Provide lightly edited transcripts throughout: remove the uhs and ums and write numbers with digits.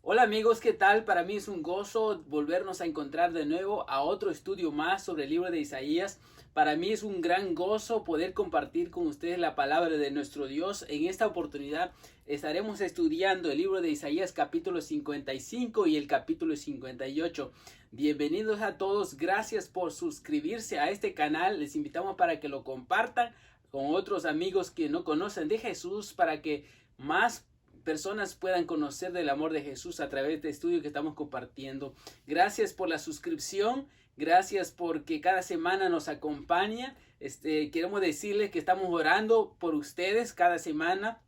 Hola amigos, ¿qué tal? Para mí es un gozo volvernos a encontrar de nuevo a otro estudio más sobre el libro de Isaías. Para mí es un gran gozo poder compartir con ustedes la palabra de nuestro Dios. En esta oportunidad estaremos estudiando el libro de Isaías capítulo 55 y el capítulo 58. Bienvenidos a todos, gracias por suscribirse a este canal. Les invitamos para que lo compartan con otros amigos que no conocen de Jesús, para que más personas puedan conocer del amor de Jesús a través de este estudio que estamos compartiendo. Gracias por la suscripción, gracias porque cada semana nos acompaña. Queremos decirles que estamos orando por ustedes cada semana,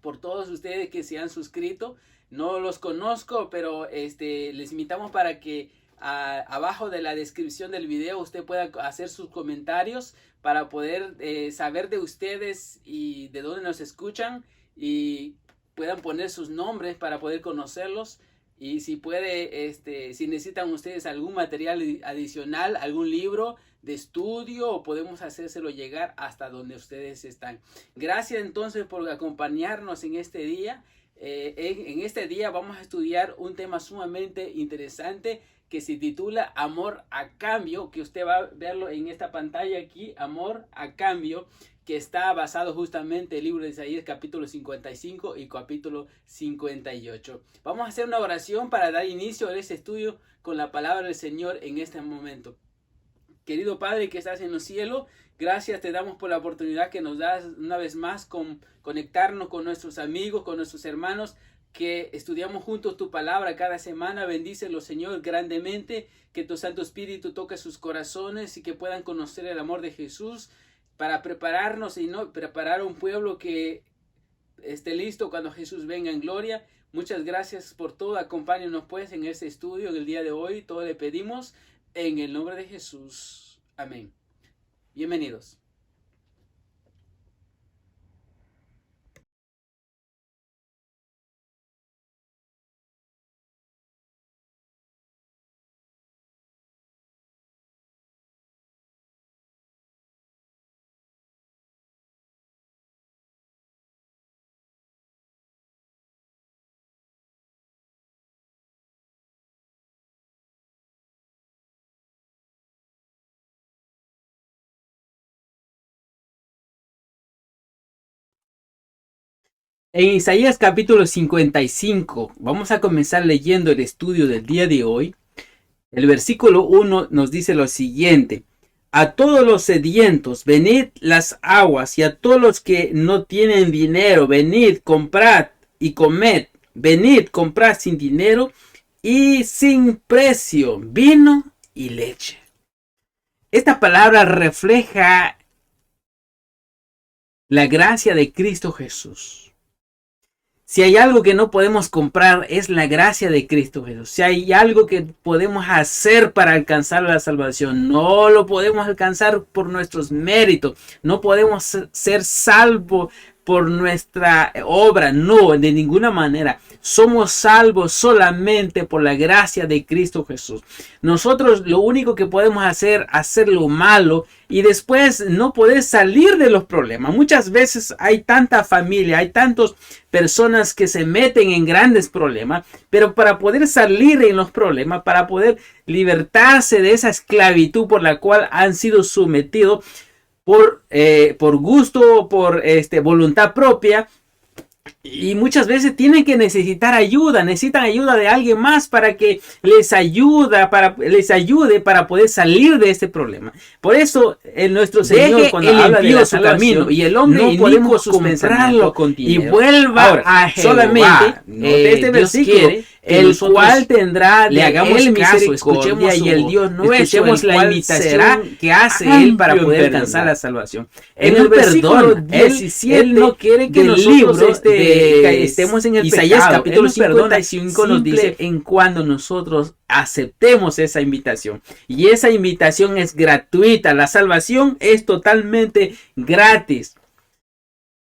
por todos ustedes que se han suscrito. No los conozco, pero les invitamos para que abajo de la descripción del video usted pueda hacer sus comentarios para poder saber de ustedes y de dónde nos escuchan, y puedan poner sus nombres para poder conocerlos. Y si puede, si necesitan ustedes algún material adicional, algún libro de estudio, podemos hacérselo llegar hasta donde ustedes están. Gracias entonces por acompañarnos en este día. En este día vamos a estudiar un tema sumamente interesante que se titula Amor a Cambio, que usted va a verlo en esta pantalla aquí, Amor a Cambio, que está basado justamente en el libro de Isaías capítulo 55 y capítulo 58. Vamos a hacer una oración para dar inicio a este estudio con la palabra del Señor en este momento. Querido Padre que estás en los cielos, gracias te damos por la oportunidad que nos das una vez más con conectarnos con nuestros amigos, con nuestros hermanos, que estudiamos juntos tu palabra cada semana. Bendícelo, Señor, grandemente, que tu Santo Espíritu toque sus corazones y que puedan conocer el amor de Jesús, para prepararnos y no preparar un pueblo que esté listo cuando Jesús venga en gloria. Muchas gracias por todo. Acompáñenos pues en este estudio en el día de hoy. Todo le pedimos en el nombre de Jesús. Amén. Bienvenidos. En Isaías capítulo 55 vamos a comenzar leyendo el estudio del día de hoy. El versículo 1 nos dice lo siguiente: a todos los sedientos, venid las aguas, y a todos los que no tienen dinero, venid, comprad y comed. Venid, comprad sin dinero y sin precio vino y leche. Esta palabra refleja la gracia de Cristo Jesús. Si hay algo que no podemos comprar, es la gracia de Cristo Jesús. Si hay algo que podemos hacer para alcanzar la salvación, no lo podemos alcanzar por nuestros méritos. No podemos ser salvos por nuestra obra, no, de ninguna manera. Somos salvos solamente por la gracia de Cristo Jesús. Nosotros lo único que podemos hacer lo malo y después no poder salir de los problemas. Muchas veces hay tanta familia, hay tantas personas que se meten en grandes problemas, pero para poder salir en los problemas, para poder libertarse de esa esclavitud por la cual han sido sometidos, por gusto, por voluntad propia, y muchas veces tienen que necesitan ayuda de alguien más para que les ayude para poder salir de este problema. Por eso nuestro Señor, cuando habla de su camino y el hombre no podemos comprarlo y vuelva ahora, a Jehová, solamente de este versículo, el cual tendrá le hagamos el caso, escuchemos y el Dios nuestro, escuchemos la invitación que hace él para poder alcanzar la salvación. En el versículo 17, él no quiere que nosotros estemos en el Isaías pecado. Capítulo 55 nos dice en cuando nosotros aceptemos esa invitación, y esa invitación es gratuita. La salvación es totalmente gratis.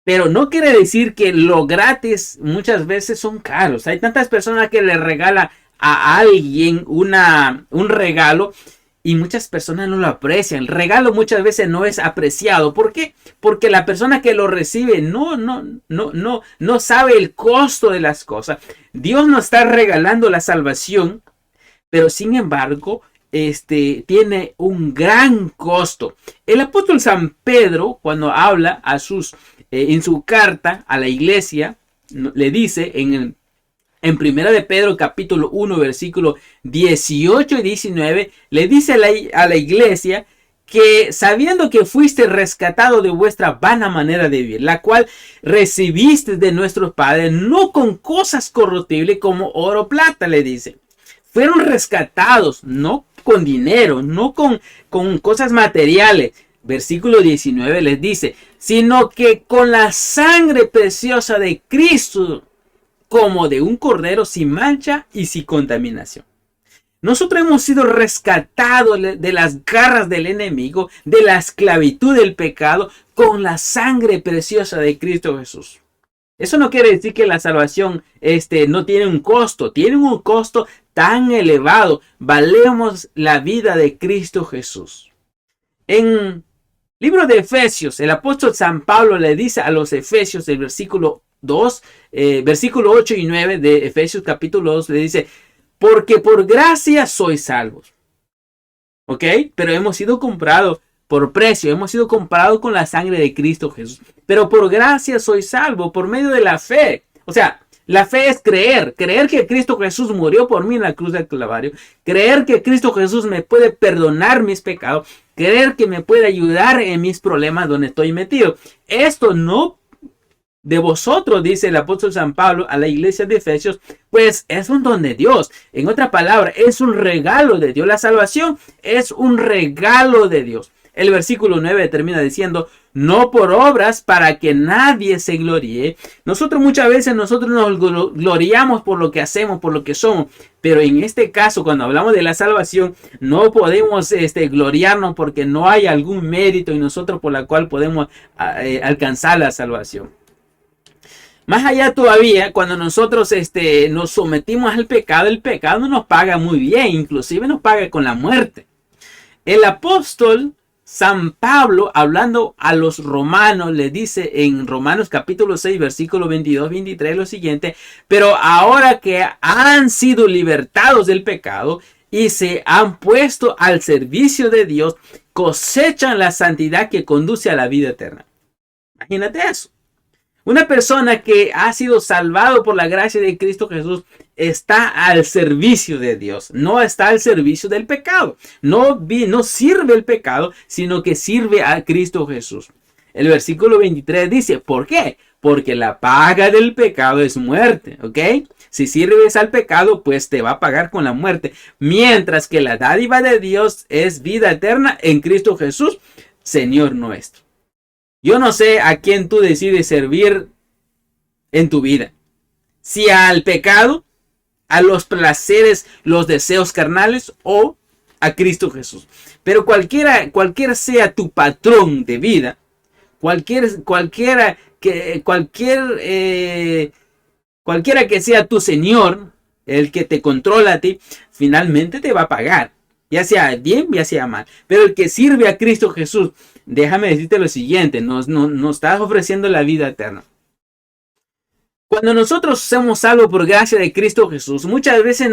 Pero no quiere decir que lo gratis muchas veces son caros. Hay tantas personas que le regalan a alguien un regalo y muchas personas no lo aprecian. El regalo muchas veces no es apreciado. ¿Por qué? Porque la persona que lo recibe no sabe el costo de las cosas. Dios nos está regalando la salvación, pero sin embargo, tiene un gran costo. El apóstol San Pedro, cuando habla en su carta a la iglesia, le dice en Primera de Pedro capítulo 1 versículo 18 y 19, le dice a la iglesia que sabiendo que fuiste rescatado de vuestra vana manera de vivir, la cual recibiste de nuestros padres, no con cosas corruptibles como oro o plata, le dice. Fueron rescatados, no con dinero, no con cosas materiales. Versículo 19 les dice, sino que con la sangre preciosa de Cristo, como de un cordero sin mancha y sin contaminación. Nosotros hemos sido rescatados de las garras del enemigo, de la esclavitud del pecado, con la sangre preciosa de Cristo Jesús. Eso no quiere decir que la salvación no tiene un costo. Tiene un costo tan elevado. Valemos la vida de Cristo Jesús. En libro de Efesios, el apóstol San Pablo le dice a los Efesios, del versículo 8 y 9 de Efesios capítulo 2, le dice, porque por gracia sois salvos. ¿Ok? Pero hemos sido comprados por precio, hemos sido comprados con la sangre de Cristo Jesús. Pero por gracia sois salvos por medio de la fe. O sea, la fe es creer que Cristo Jesús murió por mí en la cruz del Calvario, creer que Cristo Jesús me puede perdonar mis pecados, creer que me puede ayudar en mis problemas donde estoy metido. Esto no de vosotros, dice el apóstol San Pablo a la iglesia de Efesios, pues es un don de Dios. En otra palabra, es un regalo de Dios. La salvación es un regalo de Dios. El versículo 9 termina diciendo, no por obras para que nadie se gloríe. Muchas veces nos gloriamos por lo que hacemos, por lo que somos. Pero en este caso, cuando hablamos de la salvación, no podemos gloriarnos porque no hay algún mérito en nosotros por la cual podemos alcanzar la salvación. Más allá todavía, cuando nosotros nos sometimos al pecado, el pecado nos paga muy bien, inclusive nos paga con la muerte. El apóstol San Pablo, hablando a los romanos, le dice en Romanos capítulo 6, versículo 22-23 lo siguiente, pero ahora que han sido libertados del pecado y se han puesto al servicio de Dios, cosechan la santidad que conduce a la vida eterna. Imagínate eso. Una persona que ha sido salvado por la gracia de Cristo Jesús está al servicio de Dios, no está al servicio del pecado. No sirve el pecado, sino que sirve a Cristo Jesús. El versículo 23 dice, ¿por qué? Porque la paga del pecado es muerte, ¿ok? Si sirves al pecado, pues te va a pagar con la muerte. Mientras que la dádiva de Dios es vida eterna en Cristo Jesús, Señor nuestro. Yo no sé a quién tú decides servir en tu vida. Si al pecado, a los placeres, los deseos carnales o a Cristo Jesús. Pero cualquiera sea tu patrón de vida, cualquiera que sea tu Señor, el que te controla a ti, finalmente te va a pagar. Ya sea bien, ya sea mal. Pero el que sirve a Cristo Jesús, déjame decirte lo siguiente, nos está ofreciendo la vida eterna. Cuando nosotros somos salvos por gracia de Cristo Jesús, muchas veces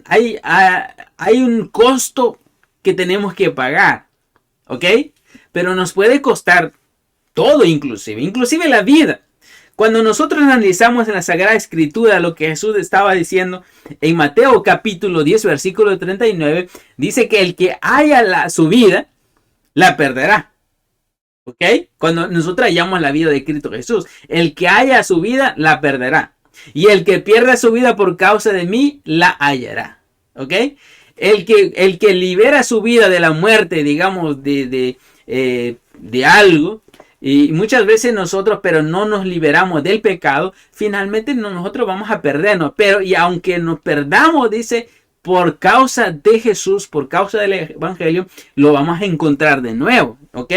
hay un costo que tenemos que pagar, ¿ok? Pero nos puede costar todo inclusive la vida. Cuando nosotros analizamos en la Sagrada Escritura lo que Jesús estaba diciendo en Mateo capítulo 10 versículo 39, dice que el que haya su vida, la perderá. ¿Ok? Cuando nosotros hallamos la vida de Cristo Jesús, el que haya su vida, la perderá. Y el que pierda su vida por causa de mí, la hallará. ¿Ok? El que libera su vida de la muerte, digamos, de algo. Y muchas veces nosotros, pero no nos liberamos del pecado, finalmente nosotros vamos a perdernos. Y aunque nos perdamos, dice, por causa de Jesús, por causa del Evangelio, lo vamos a encontrar de nuevo. ¿Ok?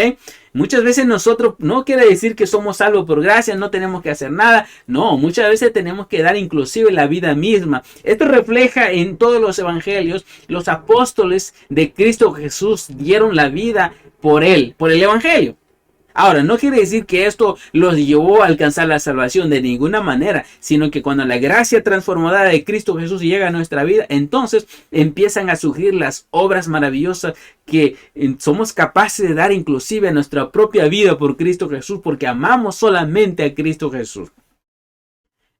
Muchas veces nosotros no quiere decir que somos salvos por gracia, no tenemos que hacer nada. No, muchas veces tenemos que dar inclusive la vida misma. Esto refleja en todos los evangelios. Los apóstoles de Cristo Jesús dieron la vida por él, por el evangelio. Ahora, no quiere decir que esto los llevó a alcanzar la salvación de ninguna manera, sino que cuando la gracia transformadora de Cristo Jesús llega a nuestra vida, entonces empiezan a surgir las obras maravillosas que somos capaces de dar inclusive a nuestra propia vida por Cristo Jesús, porque amamos solamente a Cristo Jesús.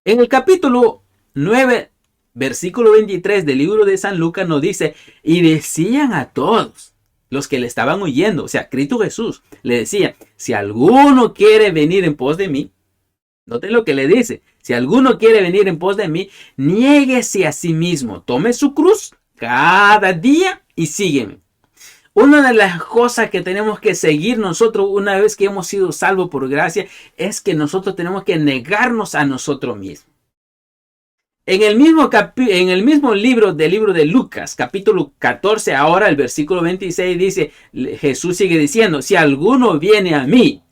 En el capítulo 9, versículo 23 del libro de San Lucas nos dice, y decían a todos los que le estaban oyendo, o sea, Cristo Jesús le decía, si alguno quiere venir en pos de mí, noten lo que le dice, si alguno quiere venir en pos de mí, niéguese a sí mismo, tome su cruz cada día y sígueme. Una de las cosas que tenemos que seguir nosotros una vez que hemos sido salvos por gracia es que nosotros tenemos que negarnos a nosotros mismos. En el mismo libro de Lucas, capítulo 14, ahora el versículo 26 dice, Jesús sigue diciendo, si alguno viene a mí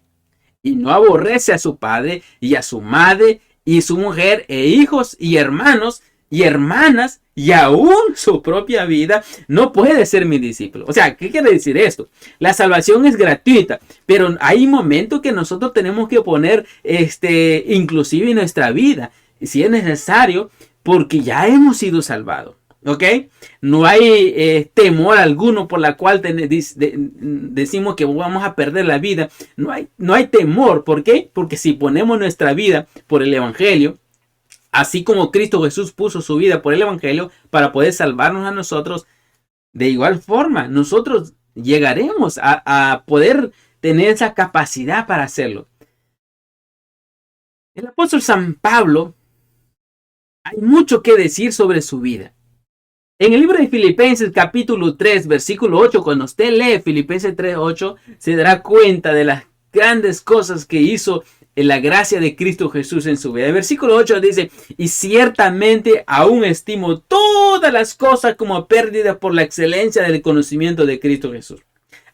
y no aborrece a su padre y a su madre y su mujer e hijos y hermanos y hermanas y aún su propia vida, no puede ser mi discípulo. O sea, ¿qué quiere decir esto? La salvación es gratuita, pero hay momentos que nosotros tenemos que poner inclusive en nuestra vida, si es necesario, porque ya hemos sido salvados. ¿Ok? No hay temor alguno por la cual decimos que vamos a perder la vida. No hay temor. ¿Por qué? Porque si ponemos nuestra vida por el evangelio, así como Cristo Jesús puso su vida por el evangelio para poder salvarnos a nosotros, de igual forma nosotros llegaremos a poder tener esa capacidad para hacerlo. El apóstol San Pablo, hay mucho que decir sobre su vida. En el libro de Filipenses capítulo 3 versículo 8, cuando usted lee Filipenses 3:8, se dará cuenta de las grandes cosas que hizo en la gracia de Cristo Jesús en su vida. El versículo 8 dice, y ciertamente aún estimo todas las cosas como pérdidas por la excelencia del conocimiento de Cristo Jesús.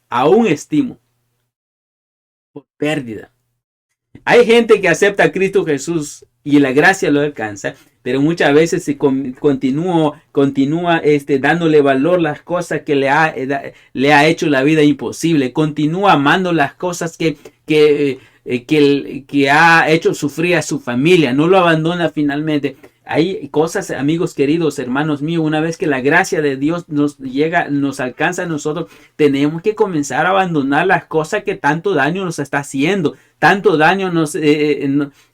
Aún estimo por pérdida. Hay gente que acepta a Cristo Jesús y la gracia lo alcanza, pero muchas veces se continúa dándole valor a las cosas que le ha hecho la vida imposible. Continúa amando las cosas que ha hecho sufrir a su familia. No lo abandona finalmente. Hay cosas, amigos queridos, hermanos míos, una vez que la gracia de Dios nos alcanza a nosotros, tenemos que comenzar a abandonar las cosas que tanto daño nos está haciendo. Tanto daño nos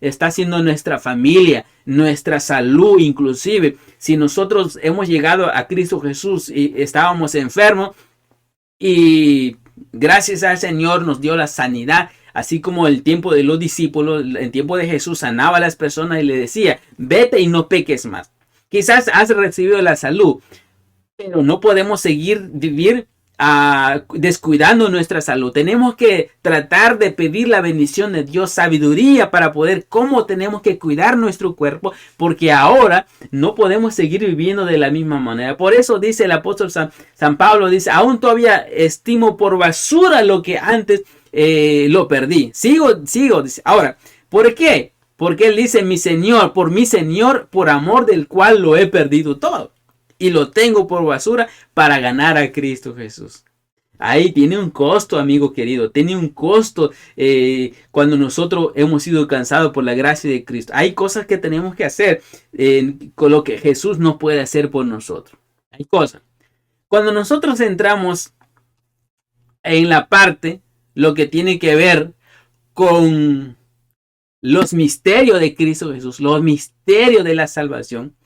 está haciendo nuestra familia, nuestra salud inclusive. Si nosotros hemos llegado a Cristo Jesús y estábamos enfermos y gracias al Señor nos dio la sanidad, así como el tiempo de los discípulos, el tiempo de Jesús sanaba a las personas y le decía, vete y no peques más. Quizás has recibido la salud, pero no podemos seguir vivir descuidando nuestra salud. Tenemos que tratar de pedir la bendición de Dios, sabiduría para poder cómo tenemos que cuidar nuestro cuerpo, porque ahora no podemos seguir viviendo de la misma manera. Por eso dice el apóstol San Pablo, dice, aún todavía estimo por basura lo que antes lo perdí. Sigo, dice. Ahora, ¿por qué? Porque él dice, mi Señor, por amor del cual lo he perdido todo. Y lo tengo por basura para ganar a Cristo Jesús. Ahí tiene un costo, amigo querido. Tiene un costo cuando nosotros hemos sido alcanzados por la gracia de Cristo. Hay cosas que tenemos que hacer con lo que Jesús no puede hacer por nosotros. Hay cosas. Cuando nosotros entramos en la parte, lo que tiene que ver con los misterios de Cristo Jesús, los misterios de la salvación,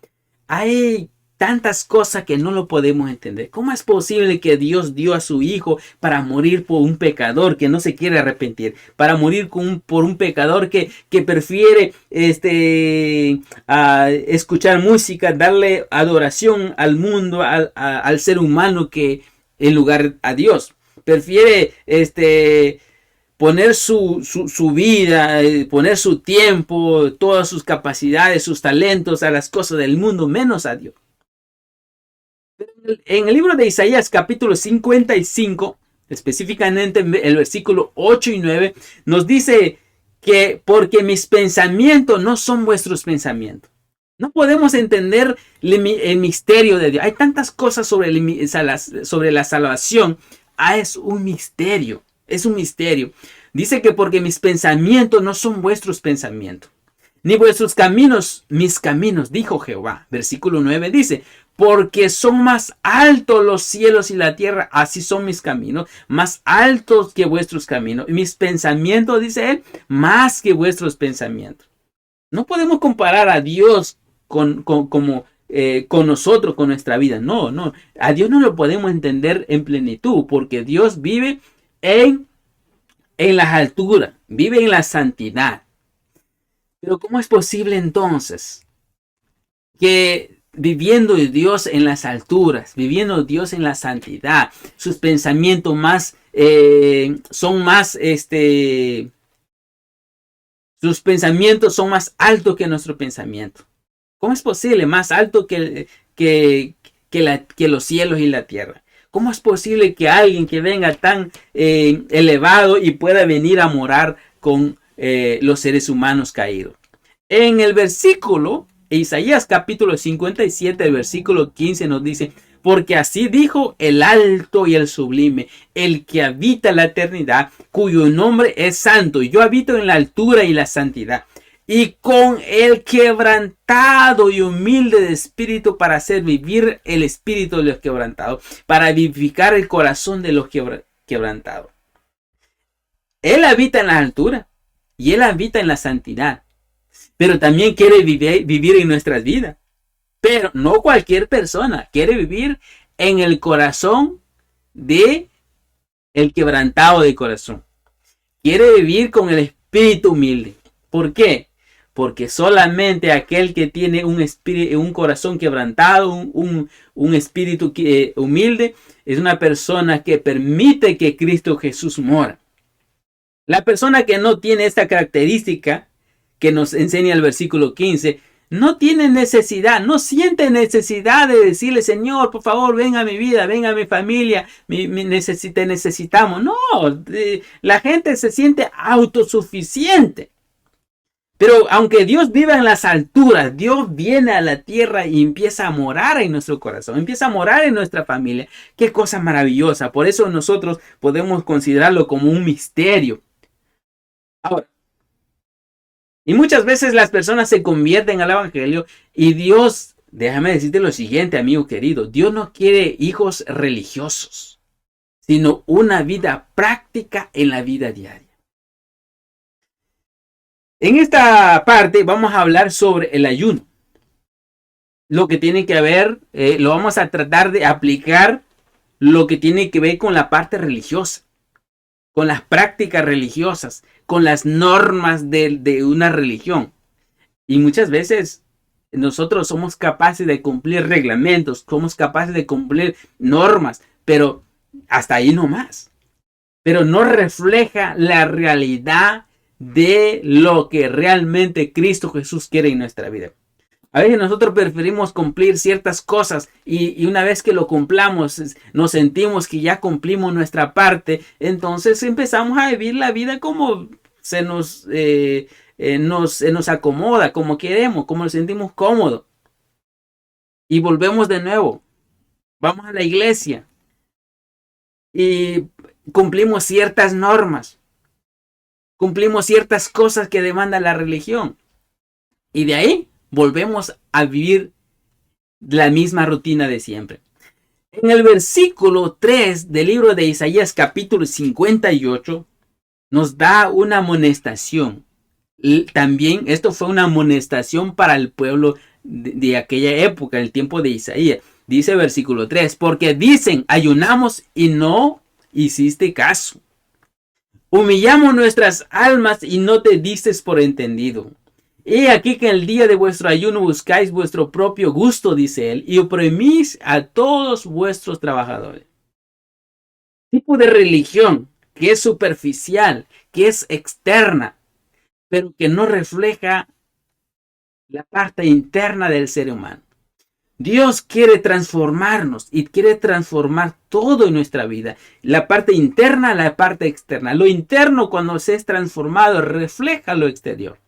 hay tantas cosas que no lo podemos entender. ¿Cómo es posible que Dios dio a su Hijo para morir por un pecador que no se quiere arrepentir? Para morir por un pecador que prefiere escuchar música, darle adoración al mundo, al ser humano, que en lugar a Dios. Prefiere poner su vida, poner su tiempo, todas sus capacidades, sus talentos a las cosas del mundo, menos a Dios. En el libro de Isaías capítulo 55, específicamente el versículo 8 y 9, nos dice que porque mis pensamientos no son vuestros pensamientos. No podemos entender el misterio de Dios. Hay tantas cosas sobre la salvación. Es un misterio. Es un misterio. Dice que porque mis pensamientos no son vuestros pensamientos, ni vuestros caminos mis caminos, dijo Jehová. Versículo 9 dice, porque son más altos los cielos y la tierra, así son mis caminos, más altos que vuestros caminos. Y mis pensamientos, dice él, más que vuestros pensamientos. No podemos comparar a Dios con nosotros, con nuestra vida. No. A Dios no lo podemos entender en plenitud, porque Dios vive en las alturas, vive en la santidad. Pero ¿cómo es posible entonces que viviendo Dios en las alturas, viviendo Dios en la santidad, sus pensamientos sus pensamientos son más altos que nuestro pensamiento? ¿Cómo es posible? Más alto que los cielos y la tierra. ¿Cómo es posible que alguien que venga tan elevado y pueda venir a morar con los seres humanos caídos? En el versículo, Isaías capítulo 57, el versículo 15 nos dice, porque así dijo el alto y el sublime, el que habita la eternidad, cuyo nombre es santo. Yo habito en la altura y la santidad, y con el quebrantado y humilde de espíritu, para hacer vivir el espíritu de los quebrantados, para vivificar el corazón de los quebrantados. Él habita en la altura y Él habita en la santidad, pero también quiere vivir en nuestras vidas. Pero no cualquier persona quiere vivir en el corazón de el quebrantado de corazón. Quiere vivir con el espíritu humilde. ¿Por qué? Porque solamente aquel que tiene un corazón quebrantado, un espíritu humilde, es una persona que permite que Cristo Jesús mora. La persona que no tiene esta característica que nos enseña el versículo 15, no tiene necesidad, no siente necesidad de decirle, Señor, por favor, ven a mi vida, ven a mi familia, te necesitamos. No, la gente se siente autosuficiente. Pero aunque Dios viva en las alturas, Dios viene a la tierra y empieza a morar en nuestro corazón, empieza a morar en nuestra familia. Qué cosa maravillosa. Por eso nosotros podemos considerarlo como un misterio. Ahora, y muchas veces las personas se convierten al evangelio y Dios, déjame decirte lo siguiente, amigo querido, Dios no quiere hijos religiosos, sino una vida práctica en la vida diaria. En esta parte vamos a hablar sobre el ayuno. Lo que tiene que ver, lo vamos a tratar de aplicar lo que tiene que ver con la parte religiosa, con las prácticas religiosas, con las normas de una religión. Y muchas veces nosotros somos capaces de cumplir reglamentos, somos capaces de cumplir normas, pero hasta ahí no más. Pero no refleja la realidad de lo que realmente Cristo Jesús quiere en nuestra vida. A veces nosotros preferimos cumplir ciertas cosas y una vez que lo cumplamos, nos sentimos que ya cumplimos nuestra parte, entonces empezamos a vivir la vida como se nos acomoda, como queremos, como nos sentimos cómodos. Y volvemos de nuevo, vamos a la iglesia y cumplimos ciertas normas. Cumplimos ciertas cosas que demanda la religión. Y de ahí volvemos a vivir la misma rutina de siempre. En el versículo 3 del libro de Isaías capítulo 58 nos da una amonestación. También esto fue una amonestación para el pueblo de aquella época, el tiempo de Isaías. Dice el versículo 3, porque dicen, ayunamos y no hiciste caso. Humillamos nuestras almas y no te dices por entendido. He aquí que en el día de vuestro ayuno buscáis vuestro propio gusto, dice él, y oprimís a todos vuestros trabajadores. Tipo de religión que es superficial, que es externa, pero que no refleja la parte interna del ser humano. Dios quiere transformarnos y quiere transformar todo en nuestra vida. La parte interna, la parte externa. Lo interno, cuando se es transformado, refleja lo exterior.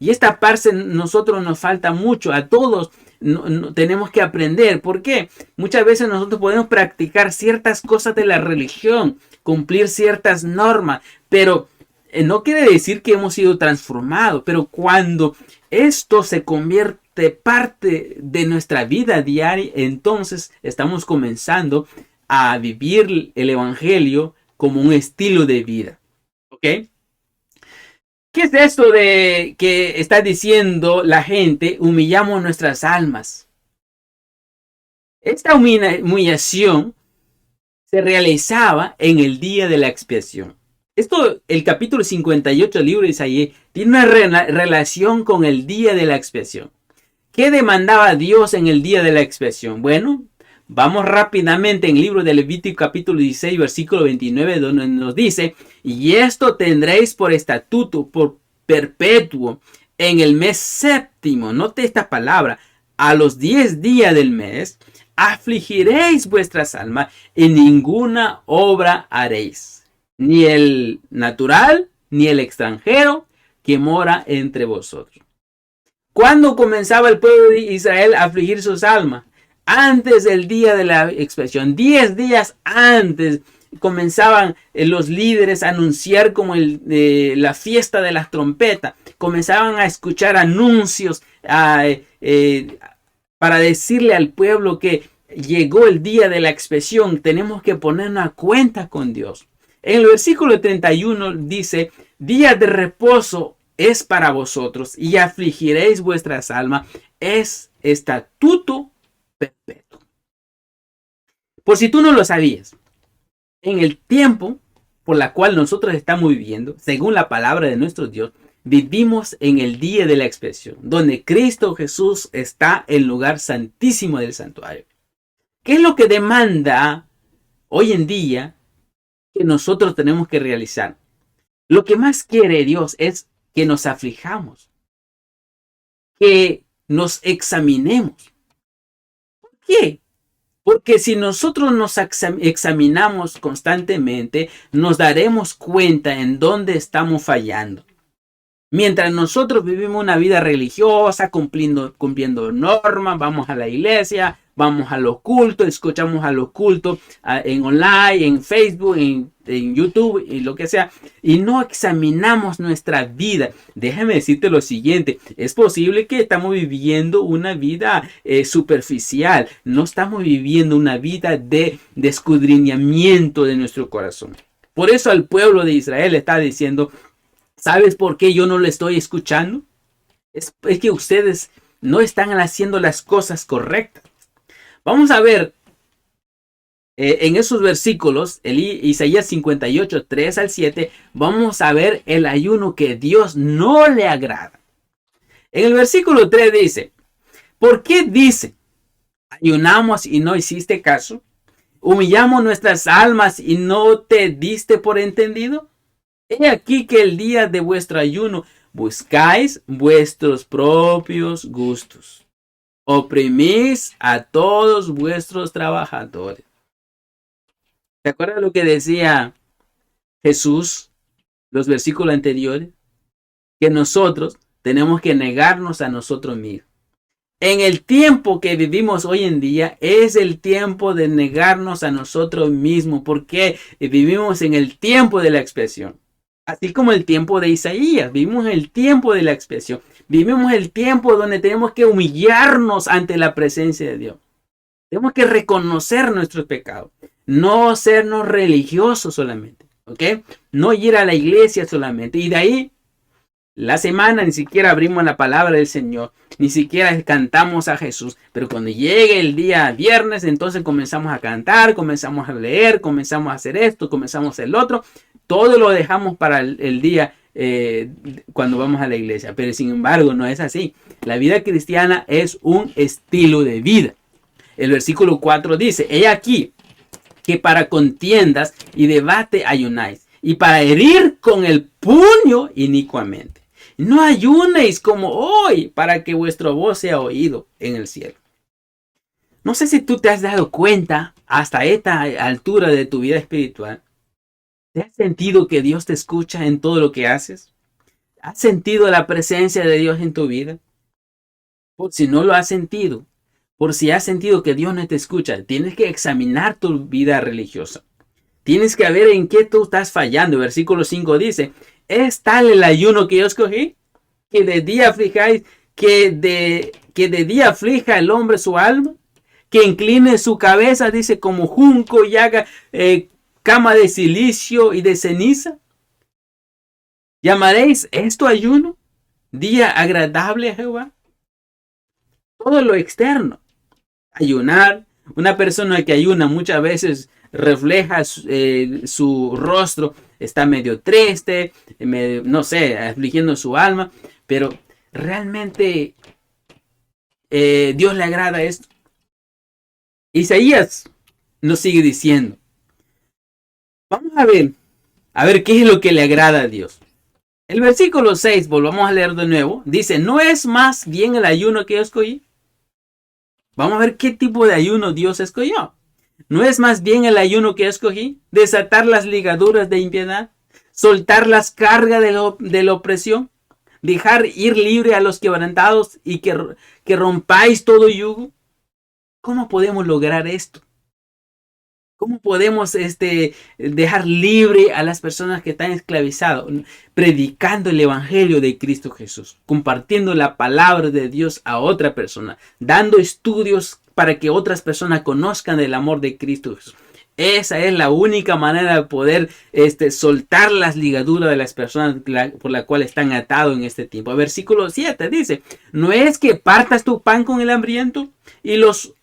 Y esta parte nosotros nos falta mucho. A todos tenemos que aprender. ¿Por qué? Muchas veces nosotros podemos practicar ciertas cosas de la religión, cumplir ciertas normas, pero no quiere decir que hemos sido transformados. Pero cuando esto se convierte parte de nuestra vida diaria, entonces estamos comenzando a vivir el evangelio como un estilo de vida. ¿Ok? ¿Qué es esto de que está diciendo la gente? Humillamos nuestras almas. Esta humillación se realizaba en el día de la expiación. Esto, el capítulo 58 del libro de Isaías, tiene una relación con el día de la expiación. ¿Qué demandaba Dios en el día de la expiación? Bueno, vamos rápidamente en el libro de Levítico capítulo 16, versículo 29, donde nos dice: y esto tendréis por estatuto, por perpetuo, en el mes séptimo. Note esta palabra: a los 10 días del mes, afligiréis vuestras almas y ninguna obra haréis, ni el natural, ni el extranjero que mora entre vosotros. ¿Cuándo comenzaba el pueblo de Israel a afligir sus almas? Antes del día de la expiación. 10 días antes comenzaban los líderes a anunciar como la fiesta de las trompetas. Comenzaban a escuchar anuncios para decirle al pueblo que llegó el día de la expiación. Tenemos que ponernos a cuenta con Dios. En el versículo 31 dice: día de reposo es para vosotros y afligiréis vuestras almas, es estatuto perpetuo. Por si tú no lo sabías, en el tiempo por la cual nosotros estamos viviendo, según la palabra de nuestro Dios, vivimos en el día de la expiación, donde Cristo Jesús está en el lugar santísimo del santuario. ¿Qué es lo que demanda hoy en día que nosotros tenemos que realizar? Lo que más quiere Dios es que nos aflijamos, que nos examinemos. ¿Por qué? Porque si nosotros nos examinamos constantemente, nos daremos cuenta en dónde estamos fallando. Mientras nosotros vivimos una vida religiosa, cumpliendo normas, vamos a la iglesia, vamos a los cultos, escuchamos a los cultos en online, en Facebook, en YouTube y lo que sea, y no examinamos nuestra vida. Déjame decirte lo siguiente: es posible que estamos viviendo una vida superficial, no estamos viviendo una vida de escudriñamiento de nuestro corazón. Por eso al pueblo de Israel está diciendo: ¿sabes por qué yo no lo estoy escuchando? Es que ustedes no están haciendo las cosas correctas. Vamos a ver en esos versículos, Isaías 58, 3 al 7, vamos a ver el ayuno que Dios no le agrada. En el versículo 3 dice: ¿por qué dice, ayunamos y no hiciste caso? ¿Humillamos nuestras almas y no te diste por entendido? He aquí que el día de vuestro ayuno buscáis vuestros propios gustos. Oprimís a todos vuestros trabajadores. ¿Te acuerdas lo que decía Jesús, los versículos anteriores? Que nosotros tenemos que negarnos a nosotros mismos. En el tiempo que vivimos hoy en día es el tiempo de negarnos a nosotros mismos, porque vivimos en el tiempo de la expiación. Así como el tiempo de Isaías, vivimos el tiempo de la expiación. Vivimos el tiempo donde tenemos que humillarnos ante la presencia de Dios. Tenemos que reconocer nuestros pecados. No sernos religiosos solamente. ¿Ok? No ir a la iglesia solamente. Y de ahí, la semana ni siquiera abrimos la palabra del Señor. Ni siquiera cantamos a Jesús. Pero cuando llegue el día viernes, entonces comenzamos a cantar, comenzamos a leer, comenzamos a hacer esto, comenzamos a hacer el otro. Todo lo dejamos para el día cuando vamos a la iglesia. Pero sin embargo no es así. La vida cristiana es un estilo de vida. El versículo 4 dice: he aquí que para contiendas y debate ayunáis, y para herir con el puño inicuamente. No ayunéis como hoy, para que vuestra voz sea oído en el cielo. No sé si tú te has dado cuenta hasta esta altura de tu vida espiritual. ¿Te has sentido que Dios te escucha en todo lo que haces? ¿Has sentido la presencia de Dios en tu vida? Por si no lo has sentido, por si has sentido que Dios no te escucha, tienes que examinar tu vida religiosa. Tienes que ver en qué tú estás fallando. Versículo 5 dice, ¿es tal el ayuno que yo escogí? Que de día aflijáis, que de día aflija el hombre su alma, que incline su cabeza, dice, como junco y haga cama de silicio y de ceniza. ¿Llamaréis esto ayuno? ¿Día agradable a Jehová? Todo lo externo. Ayunar. Una persona que ayuna muchas veces refleja su rostro. Está medio triste, medio, no sé, afligiendo su alma. Pero realmente Dios le agrada esto. Isaías nos sigue diciendo. Vamos a ver qué es lo que le agrada a Dios. El versículo 6, volvamos a leer de nuevo, dice, ¿no es más bien el ayuno que yo escogí? Vamos a ver qué tipo de ayuno Dios escogió. ¿No es más bien el ayuno que escogí? Desatar las ligaduras de impiedad, soltar las cargas de la opresión, dejar ir libre a los quebrantados y que rompáis todo yugo. ¿Cómo podemos lograr esto? ¿Cómo podemos dejar libre a las personas que están esclavizadas? Predicando el evangelio de Cristo Jesús, compartiendo la palabra de Dios a otra persona, dando estudios para que otras personas conozcan el amor de Cristo Jesús. Esa es la única manera de poder soltar las ligaduras de las personas por la cual están atados en este tiempo. Versículo 7 dice, ¿no es que partas tu pan con el hambriento y los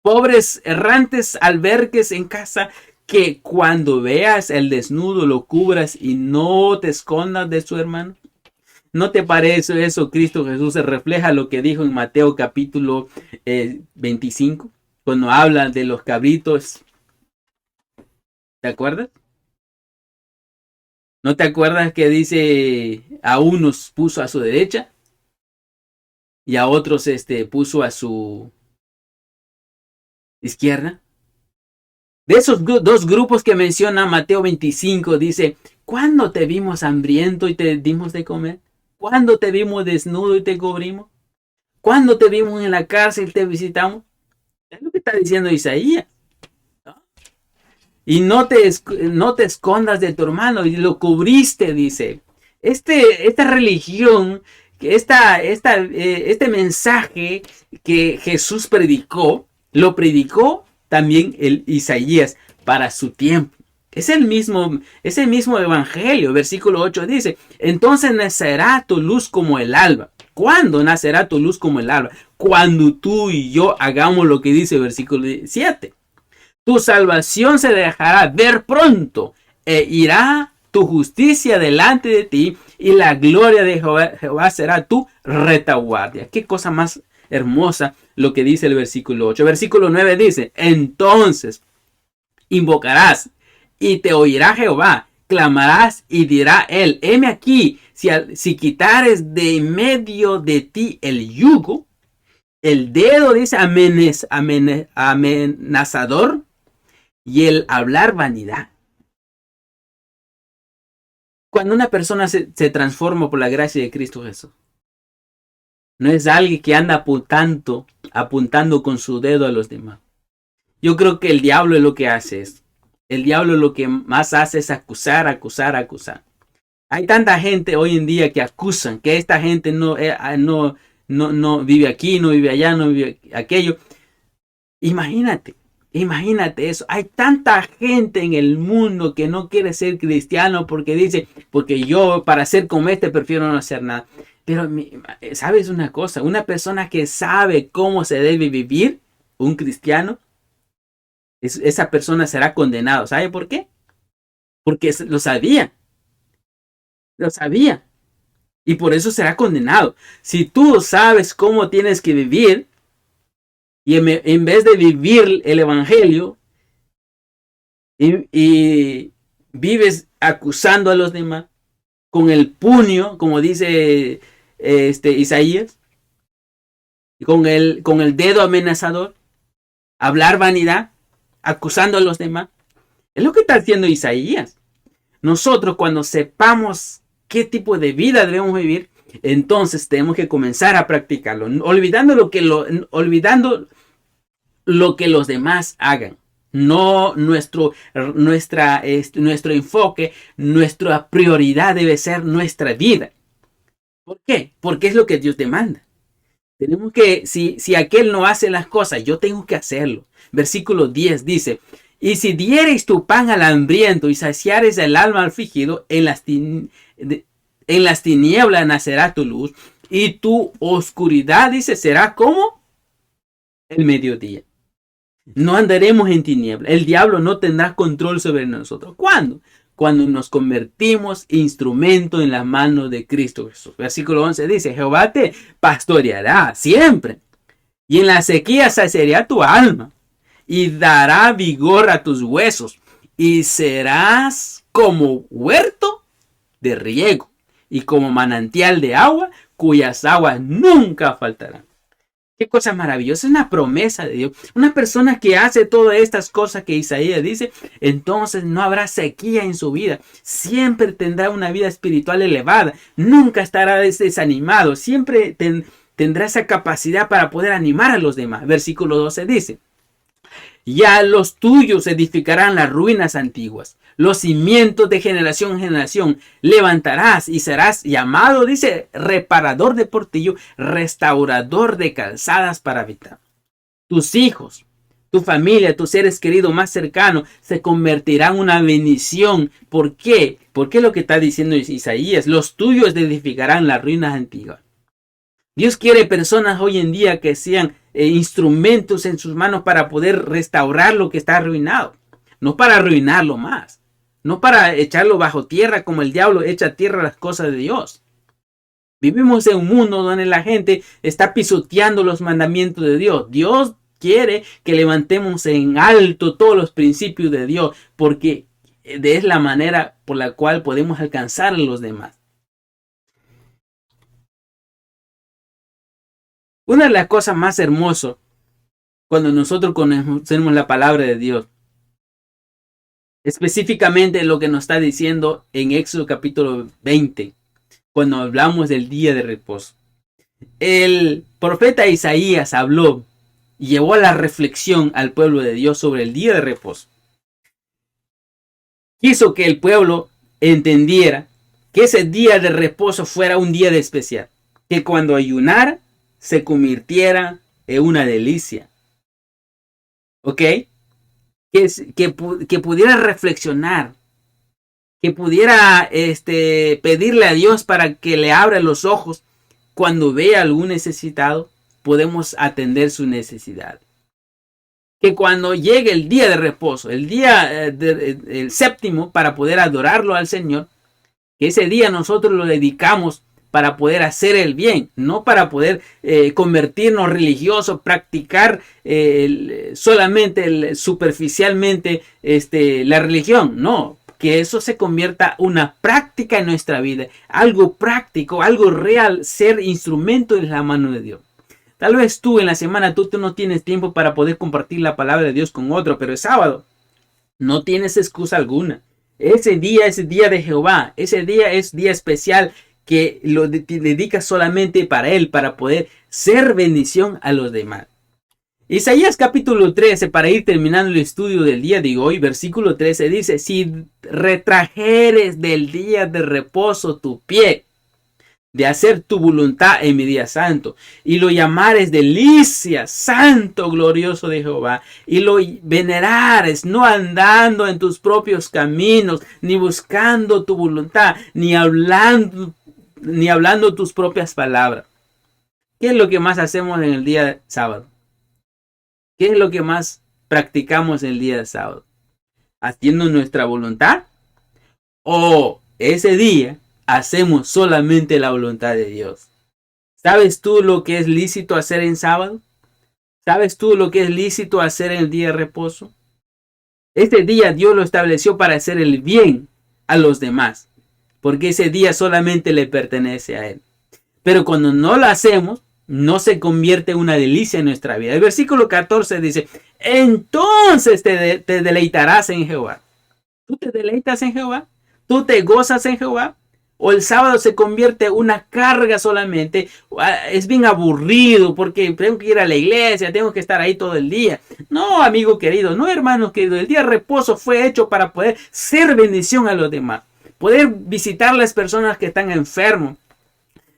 pobres errantes albergues en casa, que cuando veas el desnudo lo cubras y no te escondas de su hermano? ¿No te parece eso? Cristo Jesús se refleja lo que dijo en Mateo capítulo 25, cuando habla de los cabritos. ¿Te acuerdas? ¿No te acuerdas que dice a unos puso a su derecha y a otros puso a su izquierda? De esos dos grupos que menciona Mateo 25, dice, ¿cuándo te vimos hambriento y te dimos de comer? ¿Cuándo te vimos desnudo y te cubrimos? ¿Cuándo te vimos en la cárcel y te visitamos? Es lo que está diciendo Isaías. ¿No? Y no te escondas de tu hermano, y lo cubriste, dice. Esta religión, este mensaje que Jesús predicó, lo predicó también el Isaías para su tiempo. Es el mismo evangelio. Versículo 8 dice, entonces nacerá tu luz como el alba. ¿Cuándo nacerá tu luz como el alba? Cuando tú y yo hagamos lo que dice el versículo 7. Tu salvación se dejará ver pronto e irá tu justicia delante de ti y la gloria de Jehová será tu retaguardia. Qué cosa más hermosa lo que dice el versículo 8. Versículo 9 dice, entonces invocarás y te oirá Jehová, clamarás y dirá él, heme aquí, si quitares de en medio de ti el yugo, el dedo dice amenazador y el hablar vanidad. Cuando una persona se transforma por la gracia de Cristo Jesús, no es alguien que anda apuntando con su dedo a los demás. Yo creo que el diablo es lo que hace esto. El diablo lo que más hace es acusar. Hay tanta gente hoy en día que acusan que esta gente no vive aquí, no vive allá, no vive aquello. Imagínate eso. Hay tanta gente en el mundo que no quiere ser cristiano porque dice, porque yo para ser como prefiero no hacer nada. Pero, ¿sabes una cosa? Una persona que sabe cómo se debe vivir, un cristiano, esa persona será condenado. ¿Sabe por qué? Porque lo sabía. Lo sabía. Y por eso será condenado. Si tú sabes cómo tienes que vivir, y en vez de vivir el evangelio, y vives acusando a los demás, con el puño, como dice Isaías, con el dedo amenazador, hablar vanidad, acusando a los demás. Es lo que está haciendo Isaías. Nosotros, cuando sepamos qué tipo de vida debemos vivir, entonces tenemos que comenzar a practicarlo, olvidando lo que los demás hagan. No nuestro enfoque, nuestra prioridad debe ser nuestra vida. ¿Por qué? Porque es lo que Dios demanda. Tenemos que, si aquel no hace las cosas, yo tengo que hacerlo. Versículo 10 dice: y si diereis tu pan al hambriento y saciares el alma al afligido, en las tinieblas nacerá tu luz, y tu oscuridad, dice, será como el mediodía. No andaremos en tinieblas. El diablo no tendrá control sobre nosotros. ¿Cuándo? Cuando nos convertimos instrumento en las manos de Cristo Jesús. Versículo 11 dice: Jehová te pastoreará siempre, y en la sequía saciará tu alma, y dará vigor a tus huesos, y serás como huerto de riego, y como manantial de agua, cuyas aguas nunca faltarán. Qué cosa maravillosa, es una promesa de Dios. Una persona que hace todas estas cosas que Isaías dice, entonces no habrá sequía en su vida. Siempre tendrá una vida espiritual elevada. Nunca estará desanimado. Siempre tendrá esa capacidad para poder animar a los demás. Versículo 12 dice: ya los tuyos edificarán las ruinas antiguas. Los cimientos de generación en generación levantarás y serás llamado, dice, reparador de portillo, restaurador de calzadas para habitar. Tus hijos, tu familia, tus seres queridos más cercanos se convertirán en una bendición. ¿Por qué? Porque es lo que está diciendo Isaías. Los tuyos edificarán las ruinas antiguas. Dios quiere personas hoy en día que sean instrumentos en sus manos para poder restaurar lo que está arruinado. No para arruinarlo más. No para echarlo bajo tierra como el diablo echa a tierra las cosas de Dios. Vivimos en un mundo donde la gente está pisoteando los mandamientos de Dios. Dios quiere que levantemos en alto todos los principios de Dios, porque es la manera por la cual podemos alcanzar a los demás. Una de las cosas más hermosas cuando nosotros conocemos la palabra de Dios, específicamente lo que nos está diciendo en Éxodo capítulo 20, cuando hablamos del día de reposo. El profeta Isaías habló y llevó a la reflexión al pueblo de Dios sobre el día de reposo. Quiso que el pueblo entendiera que ese día de reposo fuera un día de especial, que cuando ayunara se convirtiera en una delicia. ¿Ok? Que pudiera reflexionar, que pudiera pedirle a Dios para que le abra los ojos cuando vea algún necesitado, podemos atender su necesidad. Que cuando llegue el día de reposo, el día el séptimo, para poder adorarlo al Señor, que ese día nosotros lo dedicamos para poder hacer el bien, no para poder convertirnos religiosos, practicar solamente superficialmente la religión. No, que eso se convierta una práctica en nuestra vida, algo práctico, algo real, ser instrumento en la mano de Dios. Tal vez tú en la semana tú no tienes tiempo para poder compartir la palabra de Dios con otro, pero es sábado. No tienes excusa alguna. Ese día es el día de Jehová, ese día es día especial, que lo dedicas solamente para Él, para poder ser bendición a los demás. Isaías capítulo 13, para ir terminando el estudio del día de hoy, versículo 13 dice: si retrajeres del día de reposo tu pie, de hacer tu voluntad en mi día santo, y lo llamares delicia, santo, glorioso de Jehová, y lo venerares, no andando en tus propios caminos, ni buscando tu voluntad, ni hablando tus propias palabras. ¿Qué es lo que más hacemos en el día de sábado? ¿Qué es lo que más practicamos en el día de sábado? ¿Haciendo nuestra voluntad? ¿O ese día hacemos solamente la voluntad de Dios? ¿Sabes tú lo que es lícito hacer en sábado? ¿Sabes tú lo que es lícito hacer en el día de reposo? Este día Dios lo estableció para hacer el bien a los demás, porque ese día solamente le pertenece a Él. Pero cuando no lo hacemos, no se convierte en una delicia en nuestra vida. El versículo 14 dice: entonces te deleitarás en Jehová. ¿Tú te deleitas en Jehová? ¿Tú te gozas en Jehová? ¿O el sábado se convierte en una carga solamente? Es bien aburrido porque tengo que ir a la iglesia, tengo que estar ahí todo el día. No, amigo querido, no, hermano querido. El día de reposo fue hecho para poder ser bendición a los demás. Poder visitar a las personas que están enfermos.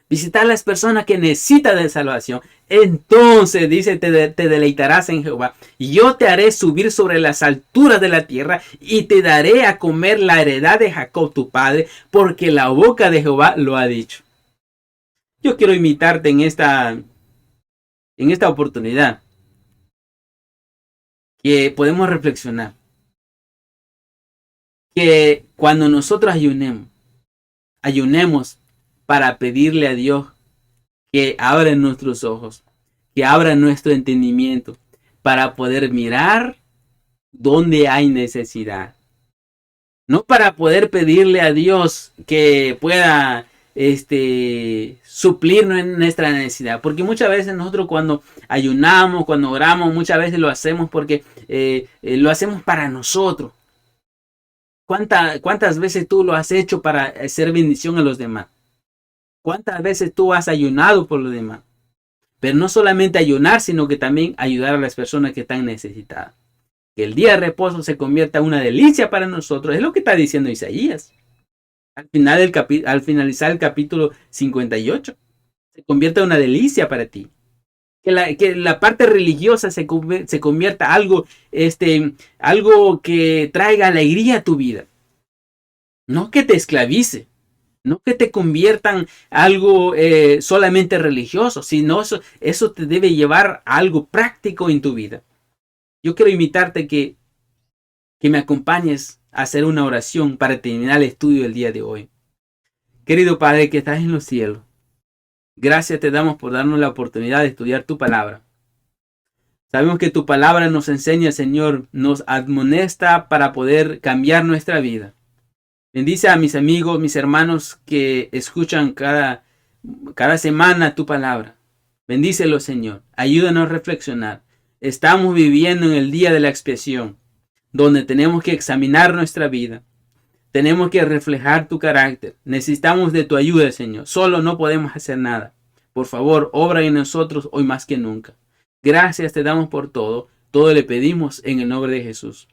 Visitar a las personas que necesitan de salvación. Entonces dice, te deleitarás en Jehová. Y yo te haré subir sobre las alturas de la tierra y te daré a comer la heredad de Jacob tu padre, porque la boca de Jehová lo ha dicho. Yo quiero imitarte en esta oportunidad. Que podemos reflexionar. Que cuando nosotros ayunemos para pedirle a Dios que abra nuestros ojos, que abra nuestro entendimiento para poder mirar donde hay necesidad. No para poder pedirle a Dios que pueda suplir nuestra necesidad. Porque muchas veces nosotros cuando ayunamos, cuando oramos, muchas veces lo hacemos porque lo hacemos para nosotros. ¿Cuántas veces tú lo has hecho para hacer bendición a los demás? ¿Cuántas veces tú has ayunado por los demás? Pero no solamente ayunar, sino que también ayudar a las personas que están necesitadas. Que el día de reposo se convierta en una delicia para nosotros. Es lo que está diciendo Isaías. Al finalizar el capítulo 58. Se convierta en una delicia para ti. Que la parte religiosa se convierta algo que traiga alegría a tu vida. No que te esclavice. No que te conviertan algo solamente religioso, sino eso te debe llevar a algo práctico en tu vida. Yo quiero invitarte que me acompañes a hacer una oración para terminar el estudio del día de hoy. Querido Padre que estás en los cielos, gracias te damos por darnos la oportunidad de estudiar tu palabra. Sabemos que tu palabra nos enseña, Señor, nos admonesta para poder cambiar nuestra vida. Bendice a mis amigos, mis hermanos que escuchan cada semana tu palabra. Bendícelos, Señor. Ayúdanos a reflexionar. Estamos viviendo en el día de la expiación, donde tenemos que examinar nuestra vida. Tenemos que reflejar tu carácter. Necesitamos de tu ayuda, Señor. Solo no podemos hacer nada. Por favor, obra en nosotros hoy más que nunca. Gracias te damos por todo. Todo le pedimos en el nombre de Jesús.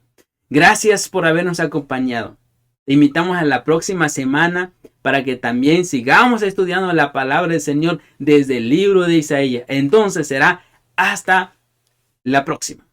Gracias por habernos acompañado. Te invitamos a la próxima semana para que también sigamos estudiando la palabra del Señor desde el libro de Isaías. Entonces será hasta la próxima.